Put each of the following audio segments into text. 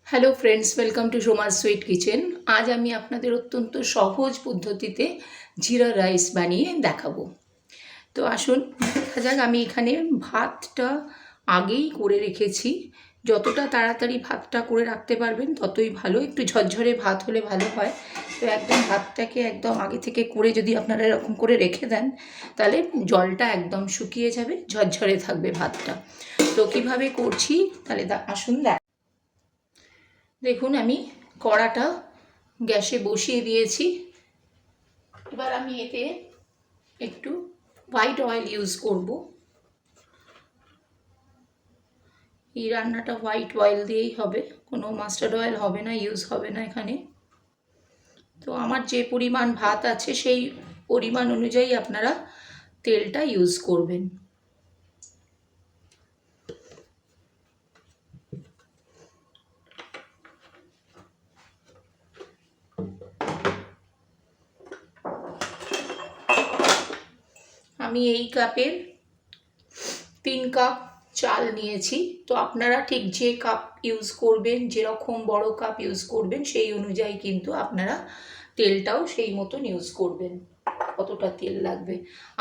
Hello friends, welcome to সোমার sweet kitchen. আজ আমি আপনাদের অত্যন্ত সহজ পদ্ধতিতে জিরা রাইস বানিয়ে দেখাবো। তো আসুন দেখা যাক। আমি এখানে ভাতটা আগেই করে রেখেছি। যতটা তাড়াতাড়ি ভাতটা করে রাখতে পারবেন ততই ভালো। একটু ঝরঝরে ভাত হলে ভালো হয়। তো একদম ভাতটাকে একদম আগে থেকে করে যদি আপনারা এরকম করে রেখে দেন তাহলে জলটা একদম শুকিয়ে যাবে, ঝরঝরে থাকবে ভাতটা। তো কীভাবে করছি তাহলে আসুন দেখুন। আমি কড়াটা গ্যাসে বসিয়ে দিয়েছি। এবার আমি এতে একটু হোয়াইট অয়েল ইউজ করব। এই রান্নাটা হোয়াইট অয়েল দিয়েই হবে, কোনো মাস্টার্ড অয়েল হবে না, ইউজ হবে না এখানে। তো আমার যে পরিমাণ ভাত আছে সেই পরিমাণ অনুযায়ী আপনারা তেলটা ইউজ করবেন। আমি এই কাপের 3 কাপ চাল নিয়েছি। তো আপনারা ঠিক যে কাপ ইউজ করবেন, যেরকম বড় কাপ ইউজ করবেন সেই অনুযায়ী কিন্তু আপনারা তেলটাও সেই মতন ইউজ করবেন, কতটা তেল লাগবে।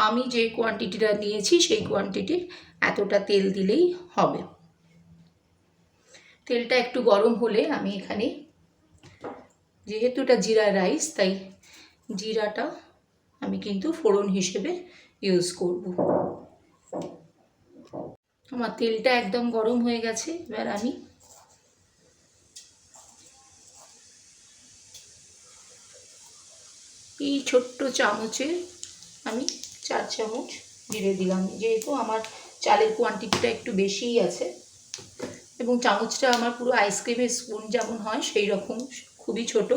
আমি যে কোয়ান্টিটিটা নিয়েছি সেই কোয়ান্টিটির এতটা তেল দিলেই হবে। তেলটা একটু গরম হলে আমি এখানে, যেহেতু এটা জিরা রাইস, তাই জিরাটা আমি কিন্তু ফোড়ন হিসেবে ইউজ করব। আমার তেলটা একদম গরম হয়ে গেছে। এবার আমি এই ছোট্ট চামচে আমি 4 চামচ জিরে দিলাম, যেহেতু আমার চালের কোয়ান্টিটিটা একটু বেশিই আছে এবং চামচটা আমার পুরো আইসক্রিমের স্পুন যেমন হয় সেই রকম, খুবই ছোট।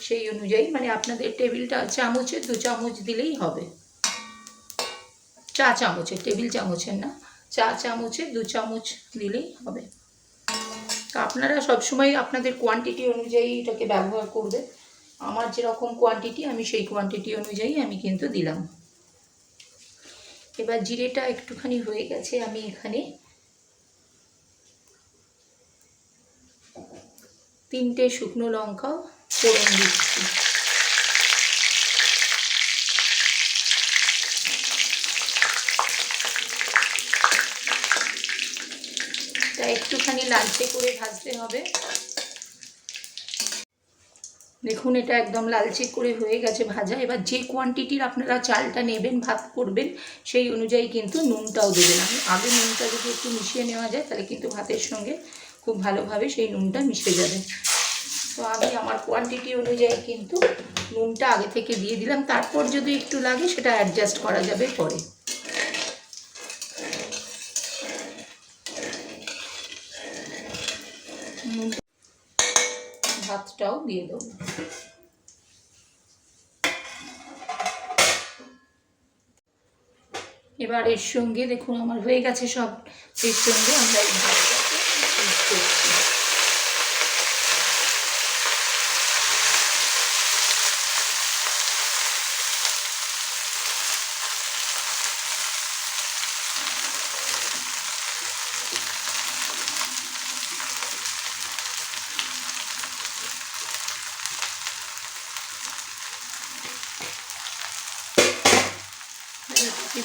সেই অনুযায়ী মানে আপনাদের টেবিলটা চামচে 2 চামচ দিলেই হবে। চা চামচের, টেবিল চামচের না, চা চামচে 2 চামচ দিলেই হবে। তো আপনারা সবসময় আপনাদের কোয়ান্টিটি অনুযায়ী এটাকে ব্যবহার করবেন। আমার যেরকম কোয়ান্টিটি আমি সেই কোয়ান্টিটি অনুযায়ী আমি কিন্তু দিলাম। এবার জিরেটা একটুখানি হয়ে গেছে, আমি এখানে 3টে শুকনো লঙ্কা ফোড়ন দিচ্ছি। তা একটুখানি লালচে করে ভাজতে হবে। দেখুন এটা একদম লালচে করে হয়ে গেছে ভাজা। এবার যে কোয়ান্টিটির আপনারা চালটা নেবেন, ভাত করবেন, সেই অনুযায়ী কিন্তু নুনটাও দেবেন। আমি আগে নুনটা যদি একটু মিশিয়ে নেওয়া যায় তাহলে কিন্তু ভাতের সঙ্গে খুব ভালোভাবে সেই নুনটা মিশে যাবে। তো আমি আমার কোয়ান্টিটি অনুযায়ী কিন্তু নুনটা আগে থেকে দিয়ে দিলাম। তারপর যদি একটু লাগে সেটা অ্যাডজাস্ট করা যাবে পরে। ভাতটাও দিয়ে দেবো। এবার এর সঙ্গে দেখুন আমার হয়ে গেছে সব। এর সঙ্গে আমরা এই ভাতটাকে মিক্স করছি।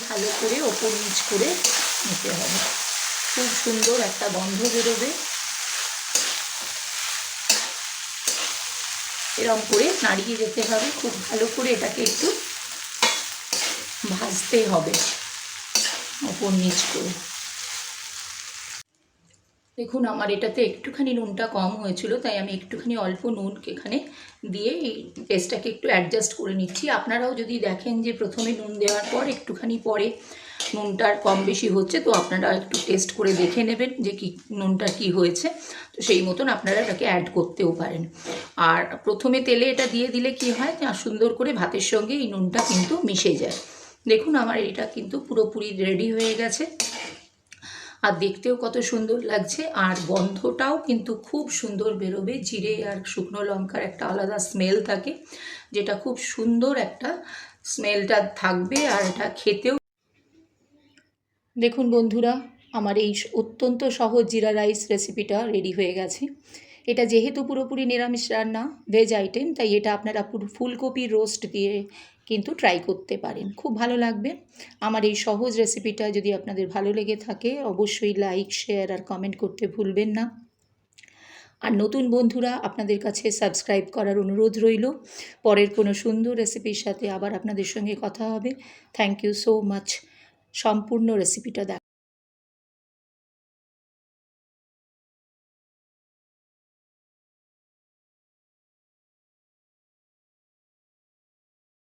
ভালো করে ওপর নিচ করে নিতে হবে। খুব সুন্দর একটা গন্ধ বেরোবে। এরকম করে নাড়িয়ে যেতে হবে, খুব ভালো করে এটাকে একটু ভাজতে হবে ওপর নিচ করে। দেখুন আমার এটাতে একটুখানি নুনটা কম হয়েছিল, তাই আমি একটুখানি অল্প নুন এখানে দিয়ে এই টেস্টটাকে একটু অ্যাডজাস্ট করে নিচ্ছি। আপনারাও যদি দেখেন যে প্রথমে নুন দেওয়ার পর একটুখানি পরে নুনটার কম বেশি হচ্ছে, তো আপনারা একটু টেস্ট করে দেখে নেবেন যে কি নুনটা কি হয়েছে। তো সেই মতন আপনারা এটাকে অ্যাড করতেও পারেন। আর প্রথমে তেলে এটা দিয়ে দিলে কি হয়, সুন্দর করে ভাতের সঙ্গে এই নুনটা কিন্তু মিশে যায়। দেখুন আমার এটা কিন্তু পুরোপুরি রেডি হয়ে গেছে। আর দেখতেও কত সুন্দর লাগছে, আর গন্ধটাও কিন্তু খুব সুন্দর বেরোবে। জিরে আর শুকনো লঙ্কার একটা আলাদা স্মেল থাকে, যেটা খুব সুন্দর একটা স্মেলটা থাকবে। আর এটা খেতেও, দেখুন বন্ধুরা, আমার এই অত্যন্ত সহজ জিরা রাইস রেসিপিটা রেডি হয়ে গেছে। এটা যেহেতু পুরোপুরি নিরামিষ রান্না, ভেজ আইটেম, তাই এটা আপনারা পুরো ফুলকপির রোস্ট দিয়ে কিন্তু ট্রাই করতে পারেন, খুব ভালো লাগবে। আমার এই সহজ রেসিপিটা যদি আপনাদের ভালো লেগে থাকে অবশ্যই লাইক, শেয়ার আর কমেন্ট করতে ভুলবেন না। আর নতুন বন্ধুরা আপনাদের কাছে সাবস্ক্রাইব করার অনুরোধ রইল। পরের কোনো সুন্দর রেসিপির সাথে আবার আপনাদের সঙ্গে কথা হবে। থ্যাংক ইউ সো মাচ সম্পূর্ণ রেসিপিটা